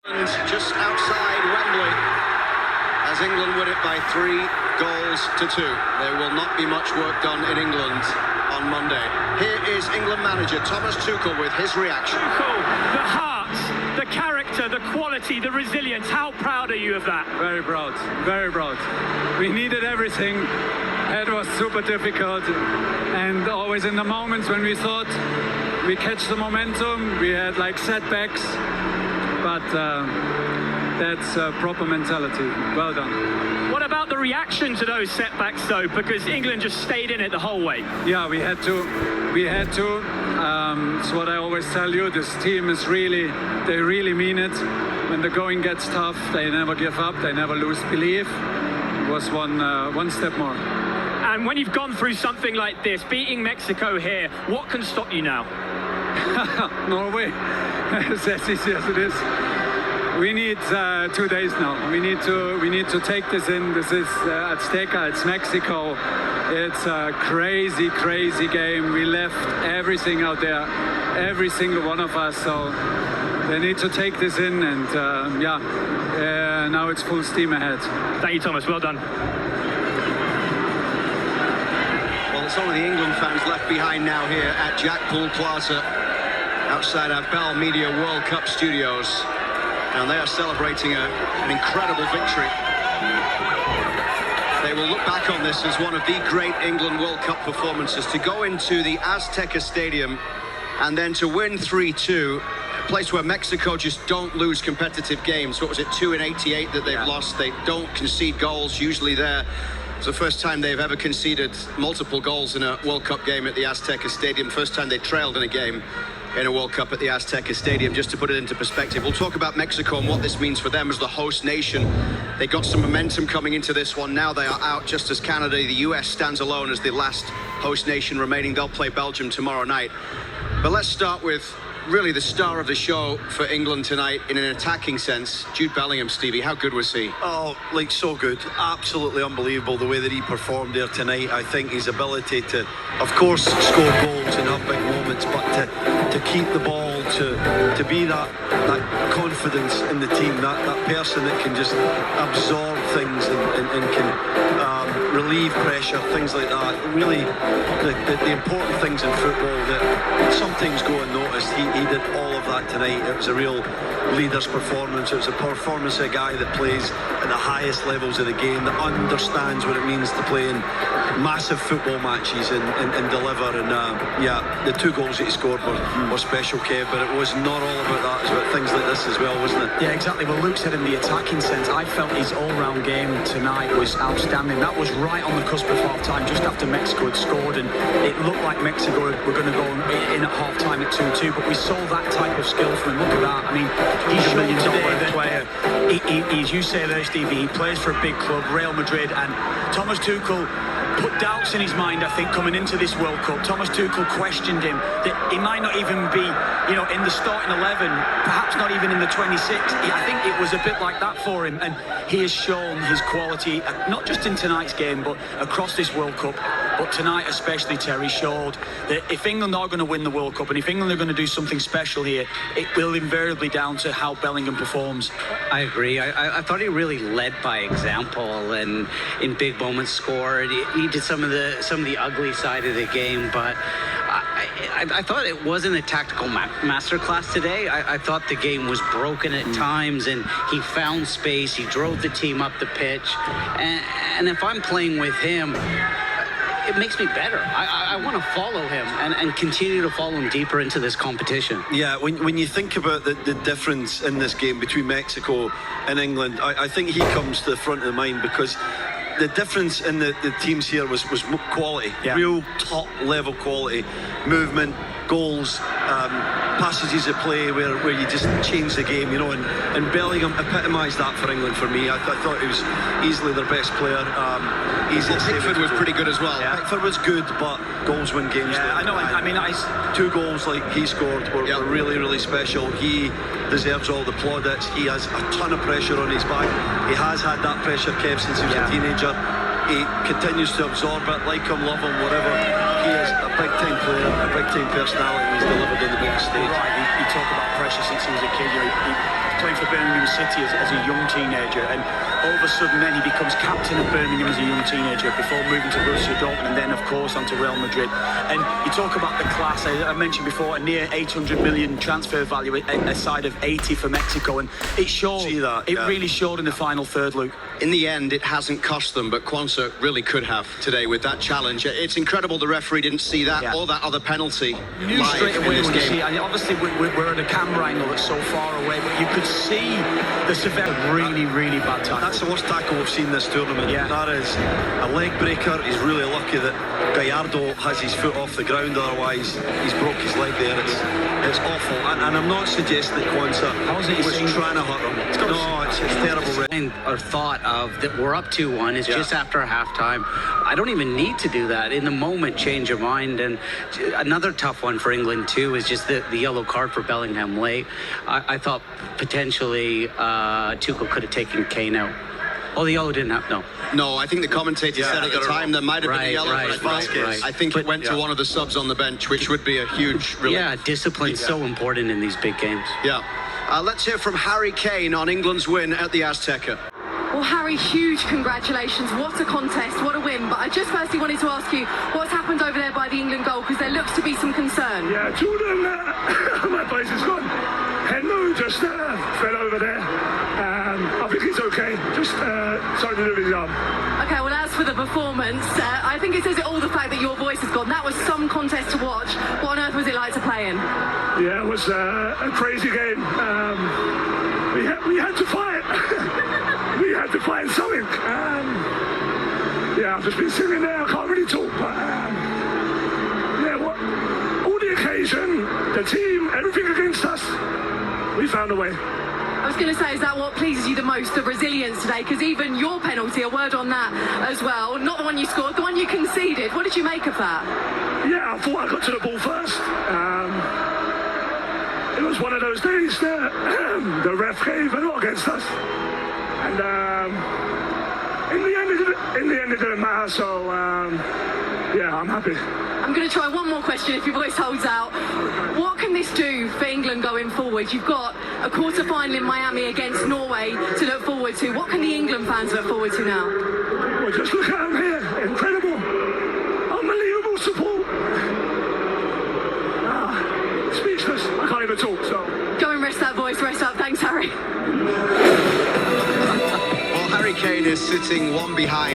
Just outside Wembley, as England win it by 3-2. There will not be much work done in England on Monday. Here is England manager Thomas Tuchel with his reaction. Tuchel, the heart, the character, the quality, the resilience. How proud are you of that? Very proud, very proud. We needed everything. It was super difficult, and always in the moments when we thought we catch the momentum, we had like setbacks, but that's proper mentality. Well done. What about the reaction to those setbacks, though? Because England just stayed in it the whole way. Yeah, we had to. It's what I always tell you. This team is they really mean it. When the going gets tough, they never give up. They never lose belief. It was one step more. And when you've gone through something like this, beating Mexico here, what can stop you now? Norway. It's as easy as it is. We need 2 days now. We need to take this in. This is Azteca. It's Mexico. It's a crazy, crazy game. We left everything out there, every single one of us. So they need to take this in, and now it's full steam ahead. Thank you, Thomas. Well done. Well, it's all of the England fans left behind now here at Jackpool Plaza, outside our Bell Media World Cup studios. And they are celebrating an incredible victory. They will look back on this as one of the great England World Cup performances. To go into the Azteca Stadium and then to win 3-2, a place where Mexico just don't lose competitive games. What was it, 2 in 88 that they've lost? They don't concede goals, usually there. It's the first time they've ever conceded multiple goals in a World Cup game at the Azteca Stadium. First time they trailed in a game in a World Cup at the Azteca Stadium. Just to put it into perspective, we'll talk about Mexico and what this means for them as the host nation. They got some momentum coming into this one. Now they are out just as Canada. The US stands alone as the last host nation remaining. They'll play Belgium tomorrow night. But let's start with really the star of the show for England tonight in an attacking sense. Jude Bellingham, Stevie, how good was he? Oh, so good. Absolutely unbelievable the way that he performed there tonight. I think his ability to, of course, score goals and have big moments, but to keep the ball, to be that confidence in the team, that person that can just absorb things and can relieve pressure, things like that. Really, the important things in football that sometimes go unnoticed. He did all of that tonight. It was a real leader's performance. It was a performance of a guy that plays at the highest levels of the game, that understands what it means to play in massive football matches and deliver. And the 2 goals that he scored were special, Kev, but it was not all about that. It's about things like this as well, wasn't it? Yeah, exactly. Well, Luke said in the attacking sense, I felt his all-round game tonight was outstanding. That was right on the cusp of half-time, just after Mexico had scored, and it looked like Mexico were going to go in at half-time at 2-2, but we saw that type of skill from him. Look at that. I mean, he's a $1 million player. He, as you say there, Stevie, he plays for a big club, Real Madrid, and Thomas Tuchel put doubts in his mind, I think, coming into this World Cup. Thomas Tuchel questioned him that he might not even be, in the starting 11, perhaps not even in the 26. I think it was a bit like that for him, and he has shown his quality, not just in tonight's game, but across this World Cup. But tonight especially, Terry, showed that if England are going to win the World Cup and if England are going to do something special here, it will invariably down to how Bellingham performs. I agree. I thought he really led by example and in big moments scored. He did some of the ugly side of the game, but I thought it wasn't a tactical masterclass today. I thought the game was broken at times, and he found space. He drove the team up the pitch, and if I'm playing with him, it makes me better. I want to follow him and continue to follow him deeper into this competition. Yeah, when you think about the difference in this game between Mexico and England, I think he comes to the front of the mind, because the difference in the teams here was quality, real top level quality, movement, goals, passages of play where you just change the game, and Bellingham epitomised that for England for me. I thought he was easily their best player. Pickford was pretty good as well. Yeah. Pickford was good, but goals win games. Yeah, I know. I mean, 2 goals like he scored were really, really special. He deserves all the plaudits. He has a ton of pressure on his back. He has had that pressure, Kev, since he was a teenager. He continues to absorb it, like him, love him, whatever. He is a big-time player, a big-time personality. He's delivered on the big stage. Right, you talk about pressure since he was a kid. You know, he played for Birmingham City as a young teenager, and all of a sudden then he becomes captain of Birmingham as a young teenager before moving to Borussia Dortmund and then of course on to Real Madrid. And you talk about the class, I mentioned before, a near 800 million transfer value, a side of 80 for Mexico, and it showed. See that, it yeah. really showed in the final third, Luke. In the end, it hasn't cost them, but Kwanzaa really could have today with that challenge. It's incredible the referee didn't see that Yeah. or that other penalty Knew live straight in away this when you game. see, and obviously we're at a camera angle that's so far away, but you could see the severity. Really bad tackle. That's the worst tackle we've seen this tournament. Yeah. That is a leg breaker. He's really lucky that Gallardo has his foot off the ground, otherwise he's broke his leg there. It's awful, and I'm not suggesting that How is it Kwanzaa you're was saying- trying to hurt him. No, it's terrible. And or thought of that we're up 2-1 is Yeah. just after halftime. I don't even need to do that. In the moment, change your mind. And another tough one for England too is just the yellow card for Bellingham late. I thought potentially Tuchel could have taken Kane out. Oh, the yellow didn't have No, I think the commentator said at the time there might have been a yellow. Right, but right. I think it went to one of the subs on the bench, which would be a huge relief. Yeah, discipline's so important in these big games. Yeah. Let's hear from Harry Kane on England's win at the Azteca. Well, Harry, huge congratulations. What a contest, what a win. But I just firstly wanted to ask you what's happened over there by the England goal, because there looks to be some concern. Yeah, Jordan, my place is gone. Henry just fell over there. I think he's okay. Just something to do with his arm. Okay, well, as for the performance, I think it says it all, the fact that your voice has gone. That was some contest to watch. What on earth was it like to play in? Yeah, it was a crazy game. We had to fight. We had to fight something. Yeah, I've just been sitting there. I can't really talk, but yeah, all the occasion, the team, everything against us, we found a way. I was going to say, is that what pleases you the most, the resilience today? Because even your penalty, a word on that as well, not the one you scored, the one you conceded. What did you make of that? Yeah, I thought I got to the ball first. It was one of those days that the ref gave a lot against us. And in the end it didn't matter, so yeah, I'm happy. I'm going to try one more question if your voice holds out. What can this do for England going forward? You've got a quarter-final in Miami against Norway to look forward to. What can the England fans look forward to now? Well, just look at them here. Incredible. Unbelievable support. Speechless. I can't even talk, so. Go and rest that voice. Rest up. Thanks, Harry. Well, Harry Kane is sitting one behind.